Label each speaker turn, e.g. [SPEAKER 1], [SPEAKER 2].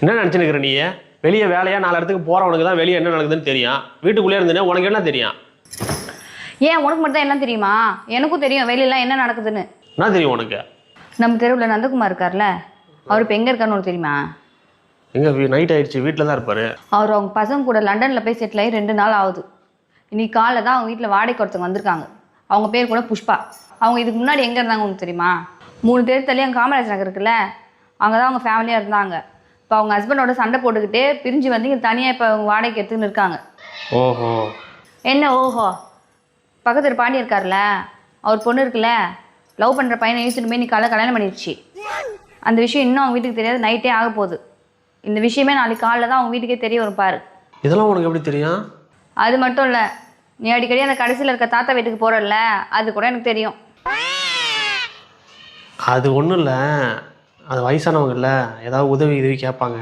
[SPEAKER 1] என்ன நினச்சினுக்கிற நீ? வெளியே வேலையாக 4 இடத்துக்கு போகிறவனுக்கு தான் வெளியே என்ன நடக்குதுன்னு தெரியும். வீட்டுக்குள்ளே இருந்தேனே உனக்கு என்ன தெரியும்?
[SPEAKER 2] ஏன் உனக்கு மட்டும் தான் எல்லாம் தெரியுமா? எனக்கும் தெரியும் வெளியெல்லாம் என்ன நடக்குதுன்னு.
[SPEAKER 1] என்ன தெரியும் உனக்கு?
[SPEAKER 2] நம்ம தெருவில் நந்தகுமார் இருக்கார்ல, அவர் இப்போ எங்கே இருக்காருன்னு உனக்கு தெரியுமா?
[SPEAKER 1] எங்கே நைட் ஆயிடுச்சு, வீட்டில் தான் இருப்பார்.
[SPEAKER 2] அவர் அவங்க பசங்க கூட லண்டனில் போய் செட்டில் ஆகி 2 நாள் ஆகுது. இன்னைக்கு காலைல தான் அவங்க வீட்டில் வாடகைக்கு ஒருத்தவங்க வந்திருக்காங்க. அவங்க பேர் கூட புஷ்பா. அவங்க இதுக்கு முன்னாடி எங்கே இருந்தாங்க உனக்கு தெரியுமா? 3 தெரு தள்ளி அங்கே காமராஜ் நகர் இருக்குல்ல, அங்கே தான் அவங்க ஃபேமிலியாக இருந்தாங்க. இப்போ அவங்க ஹஸ்பண்டோட சண்டை போட்டுக்கிட்டே பிரிஞ்சு வந்து இங்கே தனியாக இப்போ அவங்க வாடகைக்கு எடுத்துன்னு இருக்காங்க.
[SPEAKER 1] ஓஹோ.
[SPEAKER 2] என்ன ஓஹோ? பக்கத்து பாண்டி இருக்கார்ல, அவர் பொண்ணு இருக்குல்ல, லவ் பண்ணுற பையனை யூசிட்டு போய் நீ கல்யாணம் பண்ணிடுச்சு. அந்த விஷயம் இன்னும் அவங்க வீட்டுக்கு தெரியாது, நைட்டே ஆக போகுது. இந்த விஷயமே நாளைக்கு காலைல தான் அவங்க வீட்டுக்கே தெரிய வரும் பாரு.
[SPEAKER 1] இதெல்லாம் உனக்கு எப்படி தெரியும்?
[SPEAKER 2] அது மட்டும் இல்லை, நீ அடிக்கடி அந்த கடைசியில் இருக்க தாத்தா வீட்டுக்கு போகிறல்ல, அது கூட எனக்கு தெரியும்.
[SPEAKER 1] அது ஒன்றும் இல்லை, அது வயசானவங்க இல்லை, ஏதாவது உதவி கேட்பாங்க.